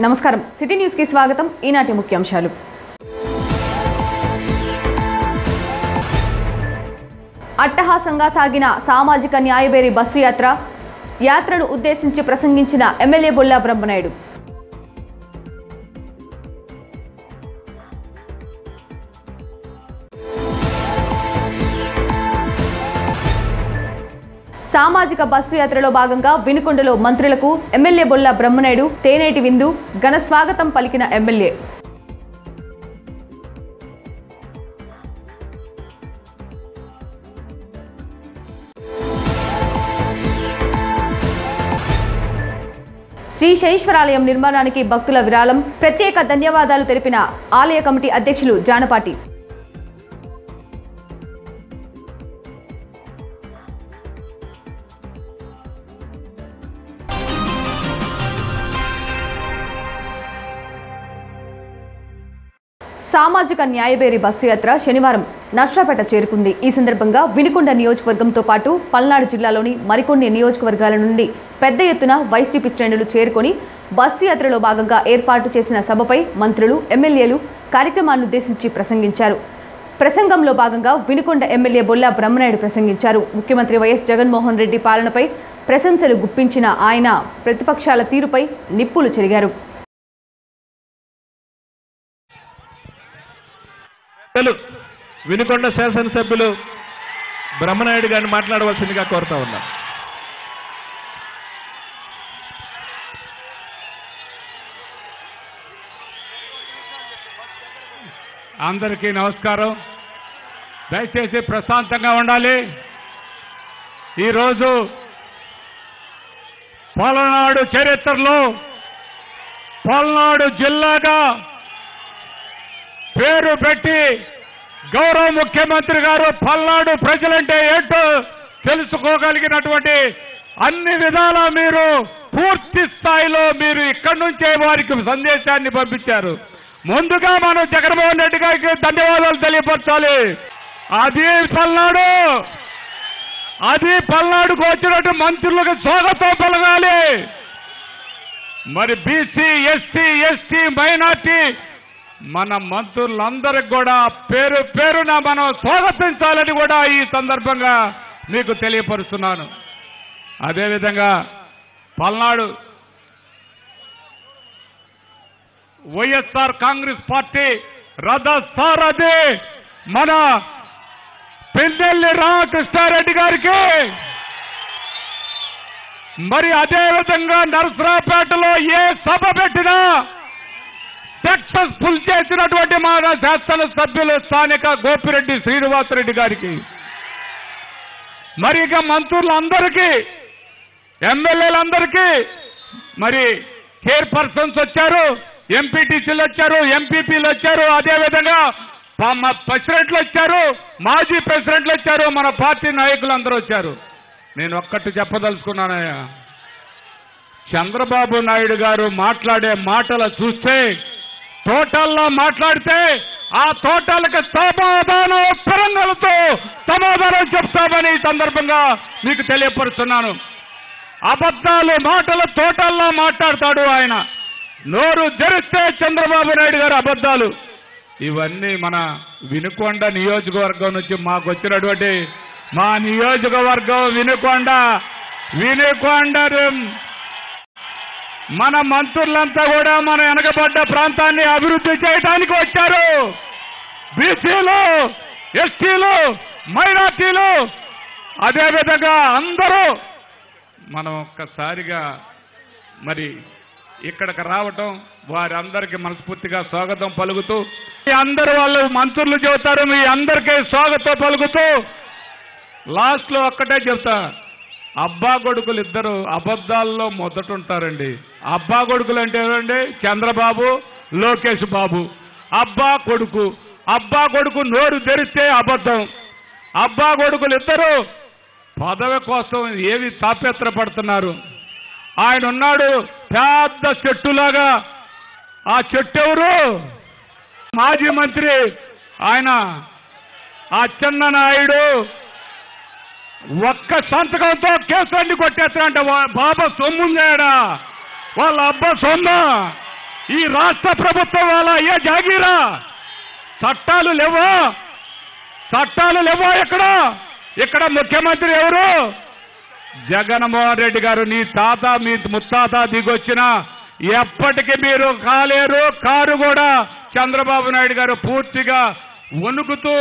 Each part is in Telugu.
నమస్కారం సిటీ న్యూస్ కి స్వాగతం ఈనాటి ముఖ్యాంశాలు అట్టహాసంగా సాగిన సామాజిక న్యాయబేరి బస్సు యాత్రను ఉద్దేశించి ప్రసంగించిన ఎమ్మెల్యే బొల్లా బ్రహ్మనాయుడు సామాజిక బస్సు యాత్రలో భాగంగా వినుకొండలో మంత్రులకు ఎమ్మెల్యే బొల్లా బ్రహ్మనాయుడు తేనేటి విందు ఘన స్వాగతం పలికిన ఎమ్మెల్యే శ్రీ శనీశ్వరాలయం నిర్మాణానికి భక్తుల విరాళం ప్రత్యేక ధన్యవాదాలు తెలిపిన ఆలయ కమిటీ అధ్యక్షులు జానపాటి సామాజిక న్యాయబేరి బస్సు యాత్ర శనివారం నర్సాపేట చేరుకుంది. ఈ సందర్భంగా వినుకొండ నియోజకవర్గంతో పాటు పల్నాడు జిల్లాలోని మరికొన్ని నియోజకవర్గాల నుండి పెద్ద ఎత్తున వైసీపీ శ్రేణులు చేరుకొని బస్సు యాత్రలో భాగంగా ఏర్పాటు చేసిన సభపై మంత్రులు, ఎమ్మెల్యేలు కార్యక్రమాన్ని ఉద్దేశించి ప్రసంగించారు. ప్రసంగంలో భాగంగా వినుకొండ ఎమ్మెల్యే బొల్లా బ్రహ్మనాయుడు ప్రసంగించారు. ముఖ్యమంత్రి వైఎస్ జగన్మోహన్ రెడ్డి పాలనపై ప్రశంసలు గుప్పించిన ఆయన ప్రతిపక్షాల తీరుపై నిప్పులు చెరిగారు. వినుకొండ శాసనసభ్యులు బ్రహ్మనాయుడు గారిని మాట్లాడవలసిందిగా కోరుతా ఉన్నాం. అందరికీ నమస్కారం. దయచేసి ప్రశాంతంగా ఉండాలి. ఈరోజు పల్నాడు చరిత్రలో పల్నాడు జిల్లాగా పేరు పెట్టి గౌరవ ముఖ్యమంత్రి గారు పల్నాడు ప్రజలంటే ఏంటో తెలుసుకోగలిగినటువంటి అన్ని విధాలా మీరు పూర్తి స్థాయిలో మీరు ఇక్కడి నుంచే వారికి సందేశాన్ని పంపించారు. ముందుగా మనం జగన్మోహన్ రెడ్డి గారికి ధన్యవాదాలు తెలియపరచాలి. అది పల్నాడుకు వచ్చినట్టు మంత్రులకు స్వాగతం పలకాలి. మరి బీసీ, ఎస్సీ, ఎస్టీ, మైనార్టీ మన మంత్రులందరికి కూడా పేరు పేరున మనం స్వాగతించాలని కూడా ఈ సందర్భంగా మీకు తెలియపరుస్తున్నాను. అదేవిధంగా పల్నాడు వైఎస్ఆర్ కాంగ్రెస్ పార్టీ రథసారథి మన పిన్నెల్లి రామకృష్ణారెడ్డి గారికి, మరి అదేవిధంగా నరసరావుపేటలో ఏ సభ పెట్టినా సక్సెస్ఫుల్ చేసినటువంటి మన శాసనసభ్యులు స్థానిక గోపిరెడ్డి శ్రీనివాసరెడ్డి గారికి, మరి ఇక మంత్రులందరికీ, ఎమ్మెల్యేలందరికీ, మరి చైర్పర్సన్స్ వచ్చారు, ఎంపీటీసీలు వచ్చారు, ఎంపీపీలు వచ్చారు, అదేవిధంగా ప్రెసిడెంట్లు వచ్చారు, మాజీ ప్రెసిడెంట్లు వచ్చారు, మన పార్టీ నాయకులు అందరూ వచ్చారు. నేను ఒక్కటి చెప్పదలుచుకున్నానయ్యా, చంద్రబాబు నాయుడు గారు మాట్లాడే మాటలు చూస్తే తోటల్లో మాట్లాడితే ఆ తోటలకు సమాధానం పరంగలతో సమాధానం చెప్తామని ఈ సందర్భంగా మీకు తెలియపరుస్తున్నాను. అబద్ధాలు మాటలు తోటల్లో మాట్లాడతాడు ఆయన. నోరు తెరిస్తే చంద్రబాబు నాయుడు గారు అబద్ధాలు. ఇవన్నీ మన వినుకొండ నియోజకవర్గం నుంచి మాకు వచ్చినటువంటి మా నియోజకవర్గం వినుకొండ మన మంత్రులంతా కూడా మన వెనకబడ్డ ప్రాంతాన్ని అభివృద్ధి చేయడానికి వచ్చారు. బీసీలు, ఎస్టీలు, మైనార్టీలు, అదేవిధంగా అందరూ మనం ఒక్కసారిగా మరి ఇక్కడికి రావటం వారందరికీ మనస్ఫూర్తిగా స్వాగతం పలుకుతూ, అందరూ వాళ్ళు మంత్రులు చెబుతారు, మీ అందరికీ స్వాగతం పలుకుతూ లాస్ట్ లో ఒక్కటే చెప్తా, అబ్బా కొడుకులు ఇద్దరు అబద్ధాల్లో మొదటుంటారండి. అబ్బా కొడుకులు అంటే ఏమండి? చంద్రబాబు, లోకేష్ బాబు. అబ్బా కొడుకు నోరు తెరిస్తే అబద్ధం. అబ్బా కొడుకులు ఇద్దరు పదవి కోసం ఏవి తాపేత్ర పడుతున్నారు. ఆయన ఉన్నాడు పెద్ద చెట్టులాగా. ఆ చెట్టు ఎవరు? మాజీ మంత్రి ఆయన అచ్చెన్నాయుడు. ఒక్క సంతకంతో కేసులన్నీ కొట్టేస్తారంట. బాబా సొమ్ముందాడా? వాళ్ళ అబ్బా సొమ్ము ఈ రాష్ట్ర ప్రభుత్వం వాళ్ళ అయ్యా జాగీరా? చట్టాలు లేవా? చట్టాలు లేవా? ఇక్కడ ముఖ్యమంత్రి ఎవరు? జగన్మోహన్ రెడ్డి గారు. నీ తాత మీ ముత్తాత దిగొచ్చిన ఎప్పటికీ మీరు కాలేరు. కారు కూడా చంద్రబాబు నాయుడు గారు పూర్తిగా వణుకుతూ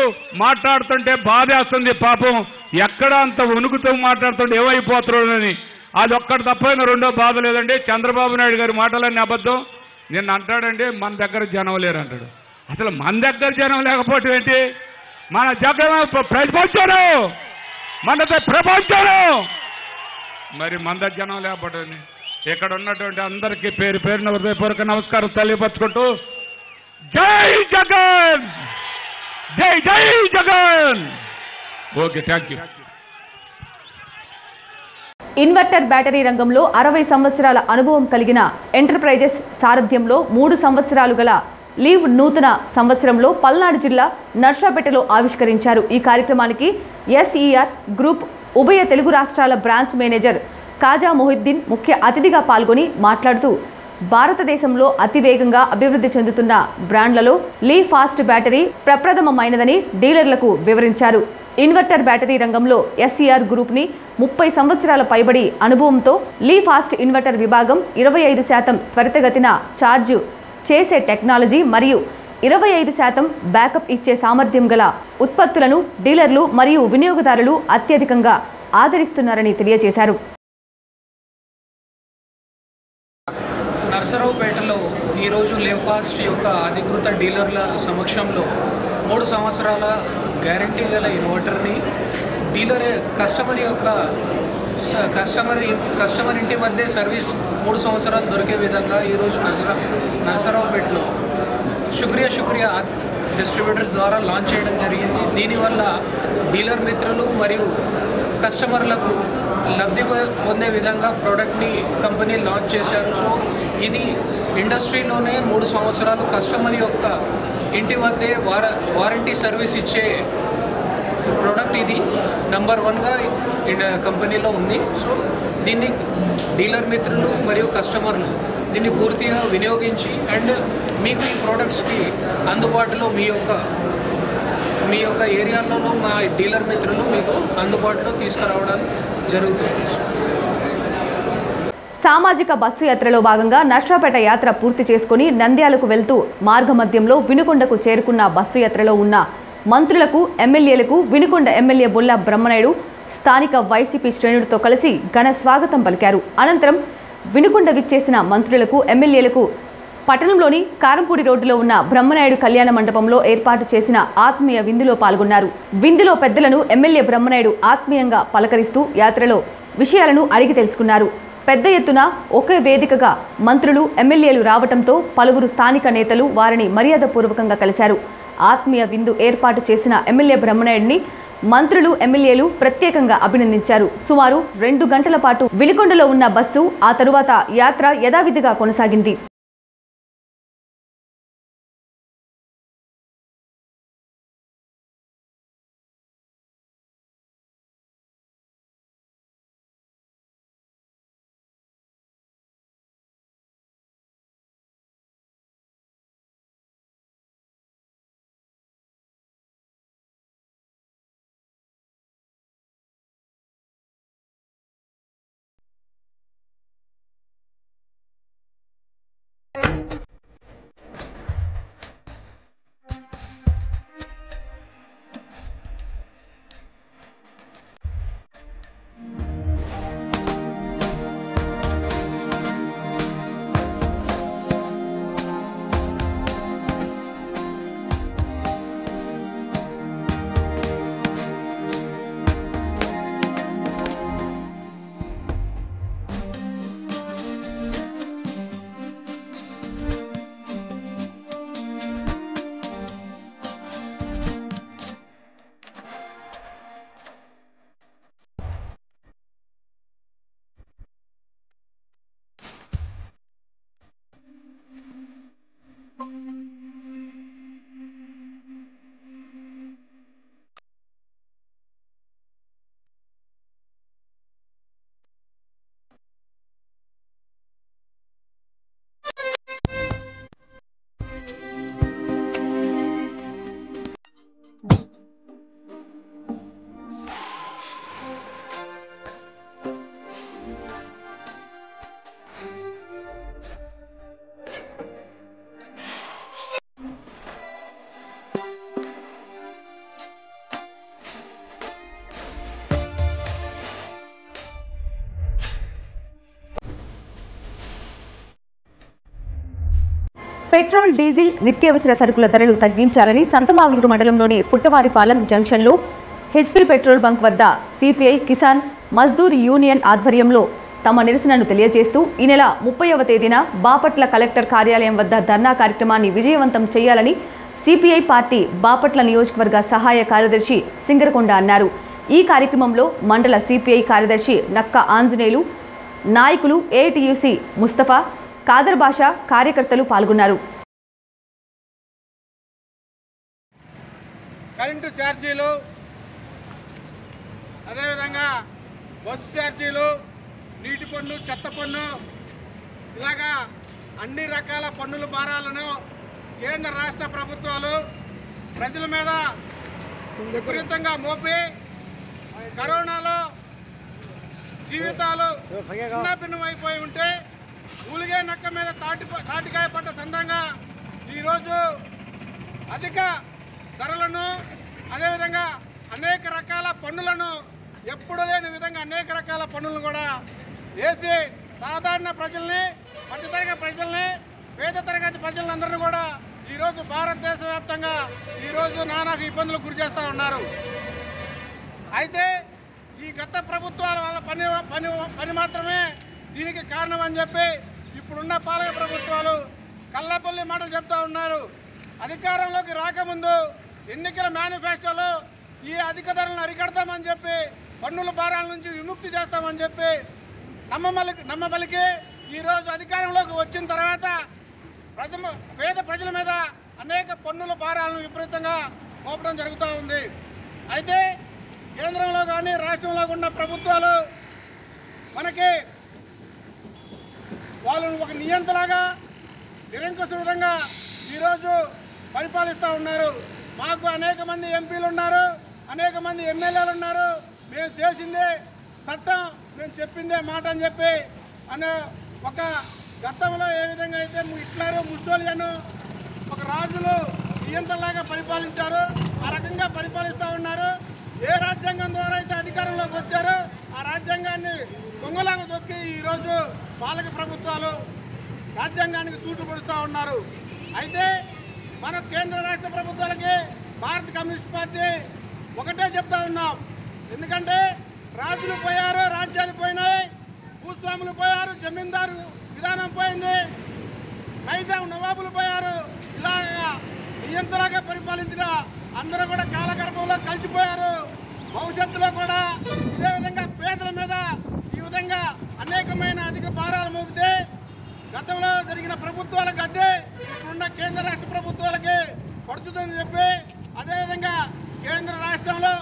మాట్లాడుతుంటే బాధేస్తుంది. పాపం ఎక్కడ అంత వణుకుతూ మాట్లాడుతుంటే ఏమైపోతున్నాడని. అది ఒక్కటి తప్ప రెండో బాధ లేదండి. చంద్రబాబు నాయుడు గారి మాటలన్నీ అబద్ధం. నిన్న అంటాడండి మన దగ్గర జనం లేరు అంటాడు. అసలు మన దగ్గర జనం లేకపోవటం ఏంటి? మన జగన్ ప్రపంచం మరి మన దగ్గర జనం లేకపోవటం. ఇక్కడ ఉన్నటువంటి అందరికీ పేరు పేరున హృదయపూర్వక నమస్కారం తెలియపరచుకుంటూ జై జగన్, జై జై Jagan. Okay, thank you. Inverter battery రంగంలో 60 సంవత్సరాల అనుభవం కలిగిన ఎంటర్ప్రైజెస్ సారథ్యంలో 3 సంవత్సరాలు గల లీవ్ నూతన సంవత్సరంలో పల్నాడు జిల్లా నర్సాపేటలో ఆవిష్కరించారు. ఈ కార్యక్రమానికి ఎస్ఈఆర్ గ్రూప్ ఉభయ తెలుగు రాష్ట్రాల బ్రాంచ్ మేనేజర్ కాజా మొహిద్దీన్ ముఖ్య అతిథిగా పాల్గొని మాట్లాడుతూ భారతదేశంలో అతివేగంగా అభివృద్ధి చెందుతున్న బ్రాండ్లలో లీ ఫాస్ట్ బ్యాటరీ ప్రప్రథమమైనదని డీలర్లకు వివరించారు. ఇన్వర్టర్ బ్యాటరీ రంగంలో ఎస్ఈఆర్ గ్రూప్ని 30 సంవత్సరాల పైబడి అనుభవంతో లీ ఫాస్ట్ ఇన్వర్టర్ విభాగం 25% త్వరితగతిన ఛార్జ్ చేసే టెక్నాలజీ మరియు 25% బ్యాకప్ ఇచ్చే సామర్థ్యం గల ఉత్పత్తులను డీలర్లు మరియు వినియోగదారులు అత్యధికంగా ఆదరిస్తున్నారని తెలియజేశారు. నర్సరావుపేటలో ఈరోజు లేఫాస్ట్ యొక్క అధికృత డీలర్ల సమక్షంలో 3 సంవత్సరాల గ్యారంటీ గల ఇన్వర్టర్ని కస్టమర్ ఇంటి వద్దే సర్వీస్ 3 సంవత్సరాలు దొరికే విధంగా ఈరోజు నర్సరావుపేటలో శుక్రియా డిస్ట్రిబ్యూటర్స్ ద్వారా లాంచ్ చేయడం జరిగింది. దీనివల్ల డీలర్ మిత్రులు మరియు కస్టమర్లకు లబ్ధి పొందే విధంగా ప్రోడక్ట్ని కంపెనీ లాంచ్ చేశారు. సో ఇది ఇండస్ట్రీలోనే 3 సంవత్సరాలు కస్టమర్ యొక్క ఇంటి వద్దే వారంటీ సర్వీస్ ఇచ్చే ప్రోడక్ట్. ఇది నంబర్ 1గా కంపెనీలో ఉంది. సో దీన్ని డీలర్ మిత్రులు మరియు కస్టమర్లు దీన్ని పూర్తిగా వినియోగించి అండ్ మీకు ఈ ప్రోడక్ట్స్కి అందుబాటులో మీ యొక్క ఏరియాలలో మా డీలర్ మిత్రులు మీకు అందుబాటులో తీసుకురావడం జరుగుతుంది. సామాజిక బస్సు యాత్రలో భాగంగా నర్సాపేట యాత్ర పూర్తి చేసుకుని నంద్యాలకు వెళ్తూ మార్గమధ్యంలో వినుకొండకు చేరుకున్న బస్సు యాత్రలో ఉన్న మంత్రులకు, ఎమ్మెల్యేలకు వినుకొండ ఎమ్మెల్యే బొల్ల బ్రహ్మనాయుడు స్థానిక వైసీపీ శ్రేణులతో కలిసి ఘన స్వాగతం పలికారు. అనంతరం వినుకొండ విచ్చేసిన మంత్రులకు, ఎమ్మెల్యేలకు పట్టణంలోని కారంపూడి రోడ్డులో ఉన్న బ్రహ్మనాయుడు కళ్యాణ మండపంలో ఏర్పాటు చేసిన ఆత్మీయ విందులో పాల్గొన్నారు. విందులో పెద్దలను ఎమ్మెల్యే బ్రహ్మనాయుడు ఆత్మీయంగా పలకరిస్తూ యాత్రలో విషయాలను అడిగి తెలుసుకున్నారు. పెద్ద ఎత్తున ఒకే వేదికగా మంత్రులు, ఎమ్మెల్యేలు రావడంతో పలువురు స్థానిక నేతలు వారిని మర్యాదపూర్వకంగా కలిశారు. ఆత్మీయ విందు ఏర్పాటు చేసిన ఎమ్మెల్యే బ్రహ్మనాయుడిని మంత్రులు, ఎమ్మెల్యేలు ప్రత్యేకంగా అభినందించారు. సుమారు 2 గంటల పాటు వినుకొండలో ఉన్న బస్సు ఆ తరువాత యాత్ర యథావిధిగా కొనసాగింది. పెట్రోల్, డీజిల్, నిత్యావసర సరుకుల ధరలు తగ్గించాలని సంతమాగులూరు మండలంలోని పుట్టవారిపాలెం జంక్షన్లో హెచ్పీ పెట్రోల్ బంక్ వద్ద సిపిఐ, కిసాన్ మజ్దూర్ యూనియన్ ఆధ్వర్యంలో తమ నిరసనను తెలియజేస్తూ ఈ నెల 30వ తేదీన బాపట్ల కలెక్టర్ కార్యాలయం వద్ద ధర్నా కార్యక్రమాన్ని విజయవంతం చేయాలని సిపిఐ పార్టీ బాపట్ల నియోజకవర్గ సహాయ కార్యదర్శి సింగరకొండ అన్నారు. ఈ కార్యక్రమంలో మండల సిపిఐ కార్యదర్శి నక్క ఆంజనేయులు, నాయకులు ఏఐటియుసి ముస్తఫా, కాదర్ బాషా, కార్యకర్తలు పాల్గొన్నారు. కరెంటు ఛార్జీలు, అదేవిధంగా బస్సు ఛార్జీలు, నీటి పన్ను, చెత్త పన్ను, ఇలాగా అన్ని రకాల పన్నుల భారాలను కేంద్ర రాష్ట్ర ప్రభుత్వాలు ప్రజల మీద విపరీతంగా మోపి కరోనాలో జీవితాలు చిన్నభిన్నమైపోయి ఉంటే ఊలిగే నక్క మీద తాటికాయ పట్ట సందంగా ఈరోజు అధిక ధరలను, అదేవిధంగా అనేక రకాల పన్నులను, ఎప్పుడు లేని విధంగా అనేక రకాల పన్నులను కూడా వేసి సాధారణ ప్రజల్ని, మధ్యతరగతి ప్రజల్ని, పేద తరగతి ప్రజలందరినీ కూడా ఈరోజు భారతదేశ వ్యాప్తంగా ఈరోజు నానా ఇబ్బందులకు గురి చేస్తూ ఉన్నారు. అయితే ఈ గత ప్రభుత్వాల వాళ్ళ పని మాత్రమే దీనికి కారణం అని చెప్పి ఇప్పుడున్న పాలక ప్రభుత్వాలు కల్లపల్లి మాటలు చెప్తా ఉన్నారు. అధికారంలోకి రాకముందు ఎన్నికల మేనిఫెస్టోలో ఈ అధిక ధరలను అరికడతామని చెప్పి, పన్నుల భారాల నుంచి విముక్తి చేస్తామని చెప్పి నమ్మబలికి ఈరోజు అధికారంలోకి వచ్చిన తర్వాత పేద ప్రజల మీద అనేక పన్నుల భారాలను విపరీతంగా మోపడం జరుగుతూ ఉంది. అయితే కేంద్రంలో కానీ రాష్ట్రంలో ఉన్న ప్రభుత్వాలు మనకి వాళ్ళను ఒక నియంతలాగా, నిరంకుశ విధంగా ఈరోజు పరిపాలిస్తూ ఉన్నారు. మాకు అనేక మంది ఎంపీలు ఉన్నారు, అనేక మంది ఎమ్మెల్యేలు ఉన్నారు, మేము చేసిందే చట్టం, మేము చెప్పిందే మాట అని చెప్పి అనే ఒక గతంలో ఏ విధంగా అయితే హిట్లర్, ముస్సోలియన్ ఒక రాజులు నియంత్రణలాగా పరిపాలించారు, ఆ రకంగా పరిపాలిస్తూ ఉన్నారు. ఏ రాజ్యాంగం ద్వారా అయితే అధికారంలోకి వచ్చారో ఆ రాజ్యాంగాన్ని దొంగలాగా దొక్కి ఈరోజు పాలక ప్రభుత్వాలు రాజ్యాంగానికి తూట్లు పొడుస్తూ ఉన్నారు. అయితే మన కేంద్ర రాష్ట్ర ప్రభుత్వాలకి భారత కమ్యూనిస్ట్ పార్టీ ఒకటే చెప్తా ఉన్నాం. ఎందుకంటే రాజులు పోయారు, రాజ్యాలు పోయినాయి, భూస్వాములు పోయారు, జమీందారు విధానం పోయింది, నైజాం నవాబులు పోయారు. ఇలాగా నియంత్రణగా పరిపాలించిన అందరూ కూడా కాలగర్భంలో కలిసిపోయారు. భవిష్యత్తులో కూడా ఇదే విధంగా పేదల మీద ఈ విధంగా అనేకమైన అధిక భారాలు మోపితే గతంలో జరిగిన ప్రభుత్వాలకు అదే ఇప్పుడున్న కేంద్ర రాష్ట్ర ప్రభుత్వాలకి పడుతుందని చెప్పి, అదేవిధంగా కేంద్ర రాష్ట్రంలో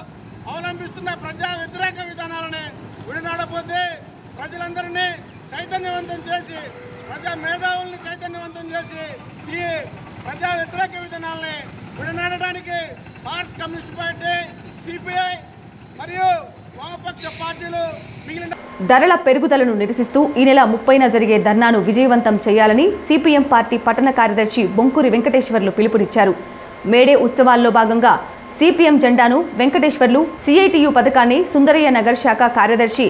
అవలంబిస్తున్న ప్రజా వ్యతిరేక విధానాలని విడనాడపోతే ప్రజలందరినీ చైతన్యవంతం చేసి, ప్రజా మేధావుల్ని చైతన్యవంతం చేసి ఈ ప్రజా వ్యతిరేక విధానాలని విడనాడడానికి భారత కమ్యూనిస్ట్ పార్టీ, సిపిఐ మరియు వామపక్ష పార్టీలు మిగిలిన ధరల పెరుగుదలను నిరసిస్తూ ఈ నెల 30న జరిగే ధర్నాను విజయవంతం చేయాలని సిపిఎం పార్టీ పట్టణ కార్యదర్శి బొంకూరి వెంకటేశ్వర్లు పిలుపునిచ్చారు. మేడే ఉత్సవాల్లో భాగంగా సిపిఎం జెండాను వెంకటేశ్వర్లు, సిఐటియు పథకాన్ని సుందరయ్య నగర్ శాఖ కార్యదర్శి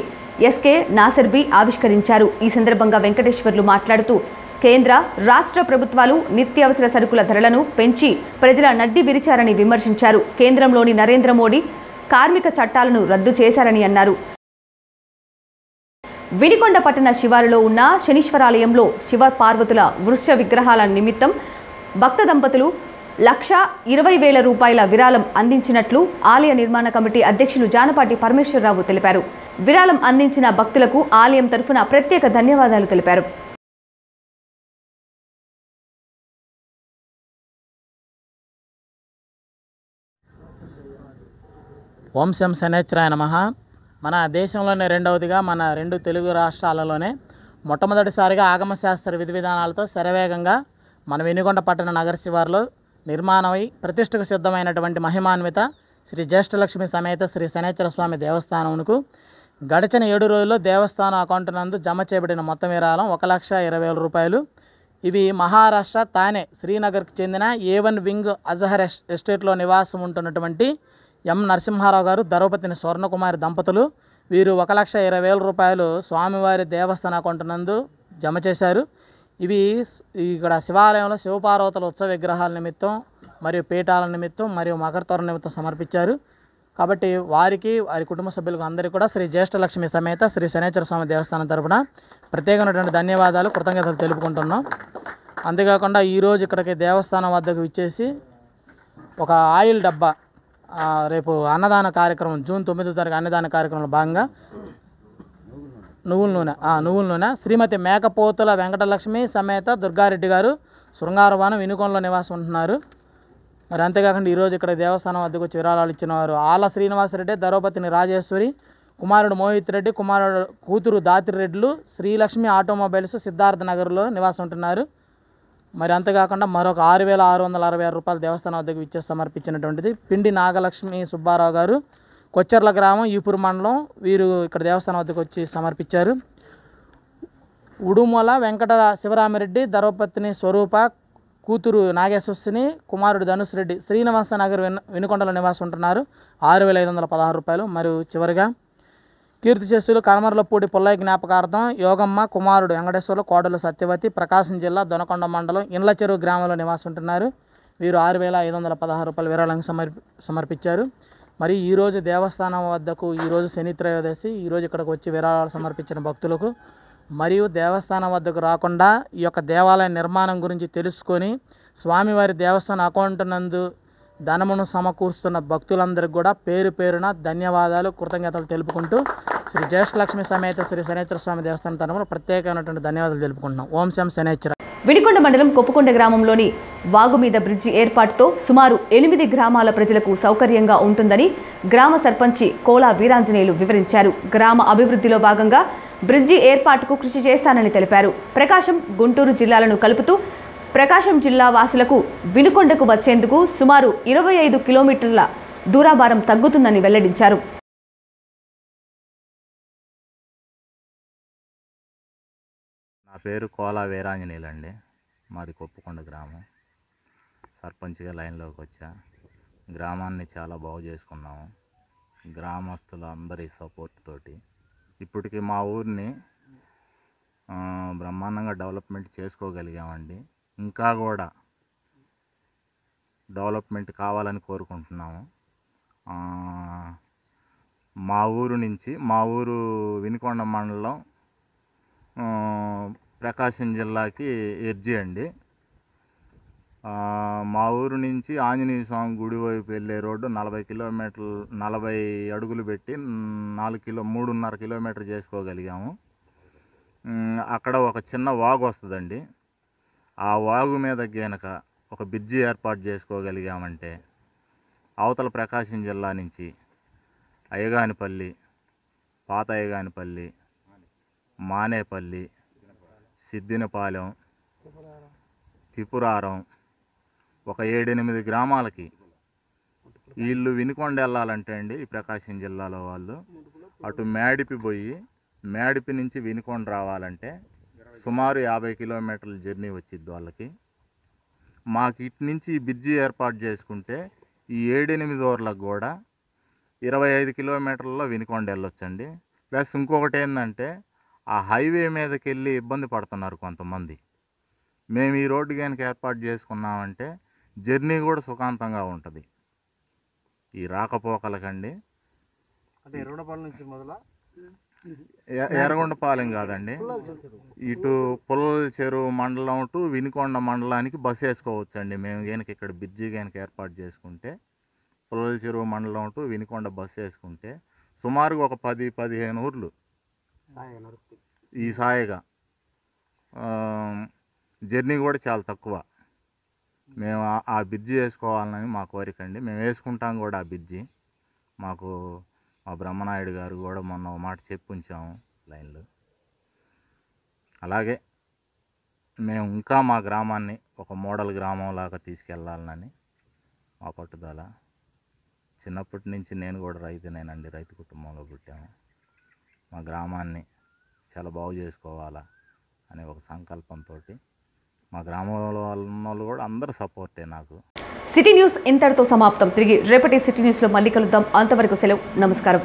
ఎస్కే నాసర్బీ ఆవిష్కరించారు. ఈ సందర్భంగా వెంకటేశ్వర్లు మాట్లాడుతూ కేంద్ర, రాష్ట్ర ప్రభుత్వాలు నిత్యావసర సరుకుల ధరలను పెంచి ప్రజల నడ్డి విరిచారని విమర్శించారు. కేంద్రంలోని నరేంద్ర మోడీ కార్మిక చట్టాలను రద్దు చేశారని అన్నారు. వినికొండ పట్టణ శివారులో ఉన్న శనీశ్వరాలయంలో శివ పార్వతుల వృక్ష విగ్రహాల నిమిత్తం భక్త దంపతులు 1,20,000 రూపాయల విరాళం అందించినట్లు ఆలయ నిర్మాణ కమిటీ అధ్యక్షులు జానపాటి పరమేశ్వరరావు తెలిపారు. విరాళం అందించిన భక్తులకు ఆలయం తరఫున ప్రత్యేక ధన్యవాదాలు తెలిపారు. ఓం శం శనేశ్వరాయ నమః. మన దేశంలోనే రెండవదిగా మన 2 తెలుగు రాష్ట్రాలలోనే మొట్టమొదటిసారిగా ఆగమశాస్త్ర విధి విధానాలతో శరవేగంగా మన వినుకొండ పట్టణ నగర శివారులో నిర్మాణమై ప్రతిష్టకు సిద్ధమైనటువంటి మహిమాన్విత శ్రీ జ్యేష్ఠలక్ష్మి సమేత శ్రీ శనేశ్వర స్వామి దేవస్థానమునకు గడిచిన 7 రోజుల్లో దేవస్థానం అకౌంట్ నందు జమ చేయబడిన మొత్తం విరాళం 1,20,000 రూపాయలు. ఇవి మహారాష్ట్ర తానే శ్రీనగర్కు చెందిన A1 వింగ్ అజహర్ ఎస్టేట్లో నివాసం ఉంటున్నటువంటి ఎం నరసింహారావు గారు, ధర్మపతిని స్వర్ణకుమారి దంపతులు. వీరు 1,20,000 రూపాయలు స్వామివారి దేవస్థాన అకౌంట్ నందు జమ చేశారు. ఇవి ఇక్కడ శివాలయంలో శివపార్వతుల ఉత్సవ విగ్రహాల నిమిత్తం మరియు పీఠాల నిమిత్తం మరియు మకర తోరణ నిమిత్తం సమర్పించారు. కాబట్టి వారికి వారి కుటుంబ సభ్యులకు అందరికీ కూడా శ్రీ జ్యేష్ఠలక్ష్మి సమేత శ్రీ శనేశ్వర స్వామి దేవస్థానం తరపున ప్రత్యేకమైనటువంటి ధన్యవాదాలు, కృతజ్ఞతలు తెలుపుకుంటున్నాం. అంతేకాకుండా ఈరోజు ఇక్కడికి దేవస్థానం వద్దకు ఇచ్చేసి ఒక ఆయిల్ డబ్బా రేపు అన్నదాన కార్యక్రమం జూన్ 9వ తారీఖు అన్నదాన కార్యక్రమంలో భాగంగా నువ్వుల నూనె శ్రీమతి మేకపోతుల వెంకటలక్ష్మి సమేత దుర్గారెడ్డి గారు శృంగారవనం వినుకొండలో నివాసం ఉంటున్నారు. మరి అంతేకాకుండా ఈరోజు ఇక్కడ దేవస్థానం వద్దకు వచ్చి విరాళాలు ఇచ్చిన వారు ఆళ్ళ శ్రీనివాసరెడ్డి, ధరోపతిని రాజేశ్వరి, కుమారుడు మోహిత్ రెడ్డి, కూతురు దాతిరెడ్లు శ్రీలక్ష్మి ఆటోమొబైల్స్ సిద్ధార్థ నగర్లో నివాసం ఉంటున్నారు. మరి అంతేకాకుండా మరొక 6,666 రూపాయలు దేవస్థానం వద్దకు ఇచ్చేసి సమర్పించినటువంటిది పిండి నాగలక్ష్మి సుబ్బారావు గారు, కొచ్చెర్ల గ్రామం, ఈపూరు మండలం. వీరు ఇక్కడ దేవస్థానం వద్దకు వచ్చి సమర్పించారు. ఉడుమల వెంకట శివరామిరెడ్డి, ధరోపతిని స్వరూప, కూతురు నాగేశ్వరిని, కుమారుడు ధనుష్ రెడ్డి శ్రీనివాస నగర్ వినుకొండలో నివాసం ఉంటున్నారు. 6,516 రూపాయలు. మరియు చివరిగా కీర్తిశేషులు కనమర్లపూడి పుల్లయ్య జ్ఞాపకార్థం యోగమ్మ, కుమారుడు వెంకటేశ్వర్లు, కోడలు సత్యవతి ప్రకాశం జిల్లా దొనకొండ మండలం ఇండ్ల చెరువు గ్రామంలో నివాసం ఉంటున్నారు. వీరు 6,516 రూపాయలు విరాళంగా సమర్పించారు. మరి ఈరోజు దేవస్థానం వద్దకు ఈరోజు శని త్రయోదశి, ఈరోజు ఇక్కడికి వచ్చి విరాళాలు సమర్పించిన భక్తులకు మరియు దేవస్థానం వద్దకు రాకుండా ఈ యొక్క దేవాలయ నిర్మాణం గురించి తెలుసుకొని స్వామివారి దేవస్థాన అకౌంట్ నందు ధనమును సమకూరుస్తున్న భక్తులందరికీ కూడా పేరు పేరున ధన్యవాదాలు, కృతజ్ఞతలు తెలుపుకుంటూ శ్రీ జ్యేష్ఠలక్ష్మి సమేత శ్రీ శనేశ్వర స్వామి దేవస్థానం తరపున ప్రత్యేకమైనటువంటి ధన్యవాదాలు తెలుపుకుంటున్నాం. ఓం శం శనేశ్వర. వినుకొండ మండలం కొప్పుకొండ గ్రామంలోని వాగు మీద బ్రిడ్జి ఏర్పాటుతో సుమారు 8 గ్రామాల ప్రజలకు సౌకర్యంగా ఉంటుందని గ్రామ సర్పంచి కోలా వీరాంజనేయులు వివరించారు. గ్రామ అభివృద్ధిలో భాగంగా బ్రిడ్జి ఏర్పాటుకు కృషి చేస్తానని తెలిపారు. ప్రకాశం, గుంటూరు జిల్లాలను కలుపుతూ ప్రకాశం జిల్లా వాసులకు వినుకొండకు వచ్చేందుకు సుమారు 25 కిలోమీటర్ల దూరాభారం తగ్గుతుందని వెల్లడించారు. నా పేరు కోలా వీరాంజనేయులు అండి. మాది కొప్పుకొండ గ్రామం. సర్పంచ్గా లైన్లోకి వచ్చా. గ్రామాన్ని చాలా బాగు చేసుకున్నాము. గ్రామస్తుల అందరి సపోర్ట్ తోటి ఇప్పటికి మా ఊరిని బ్రహ్మాండంగా డెవలప్మెంట్ చేసుకోగలిగామండి. ఇంకా కూడా డెవలప్మెంట్ కావాలని కోరుకుంటున్నాము. మా ఊరు వినుకొండ మండలం ప్రకాశం జిల్లాకి ఎడ్జి అండి. మా ఊరు నుంచి ఆంజనేయ స్వామి గుడి వైపు వెళ్ళే రోడ్డు 40 అడుగులు పెట్టి 3.5 కిలోమీటర్ చేసుకోగలిగాము. అక్కడ ఒక చిన్న వాగు వస్తుందండి. ఆ వాగు మీద గనక ఒక బ్రిడ్జి ఏర్పాటు చేసుకోగలిగామంటే అవతల ప్రకాశం జిల్లా నుంచి అయ్యగానిపల్లి, పాత అయ్యగానిపల్లి, మానేపల్లి, సిద్దినపాలెం, త్రిపురారం ఒక 7-8 గ్రామాలకి వీళ్ళు వినుకొండ వెళ్ళాలంటే అండి, ఈ ప్రకాశం జిల్లాలో వాళ్ళు అటు మేడిపి పోయి మేడిపి నుంచి వినుకొండ రావాలంటే సుమారు 50 కిలోమీటర్ల జర్నీ వచ్చిద్ది వాళ్ళకి. మాకు ఇటు నుంచి ఈ బ్రిడ్జి ఏర్పాటు చేసుకుంటే ఈ 7-8 ఊర్లకు కూడా 25 కిలోమీటర్లలో వినుకొండ వెళ్ళొచ్చండి. ప్లస్ ఇంకొకటి ఏంటంటే ఆ హైవే మీదకి వెళ్ళి ఇబ్బంది పడుతున్నారు కొంతమంది. మేము ఈ రోడ్డు కనుక ఏర్పాటు చేసుకున్నామంటే జర్నీ కూడా సుఖాంతంగా ఉంటుంది. ఈ రాకపోకలకండి ఎర్రగొండపాలెం కాదండి, ఇటు పుల్లల చెరువు మండలం టు వినుకొండ మండలానికి బస్సు వేసుకోవచ్చండి. మేము కనుక ఇక్కడ బ్రిడ్జి కనుక ఏర్పాటు చేసుకుంటే పుల్లల చెరువు మండలం టు వినుకొండ బస్సు వేసుకుంటే సుమారుగా ఒక 10-15 ఊర్లు ఈ సాయిగా జర్నీ కూడా చాలా తక్కువ. మేము ఆ బ్రిడ్జి వేసుకోవాలని మా కోరిక అండి. మేము వేసుకుంటాం కూడా ఆ బ్రిడ్జి. మాకు మా బ్రహ్మనాయుడు గారు కూడా మొన్న ఒక మాట చెప్పి ఉంచాము లైన్లో. అలాగే మేము ఇంకా మా గ్రామాన్ని ఒక మోడల్ గ్రామంలాగా తీసుకెళ్ళాలని మా పట్టుదల. చిన్నప్పటి నుంచి నేను కూడా రైతునేనండి, రైతు కుటుంబంలో పుట్టాము. మా గ్రామాన్ని చాలా బాగు చేసుకోవాలా అనే ఒక సంకల్పంతో మా గ్రామంలో ఉన్న వాళ్ళు కూడా అందరూ సపోర్టే నాకు. సిటీ న్యూస్ ఇంతటితో సమాప్తం. తిరిగి రేపటి సిటీ న్యూస్లో మళ్ళీ కలుద్దాం. అంతవరకు సెలవు. నమస్కారం.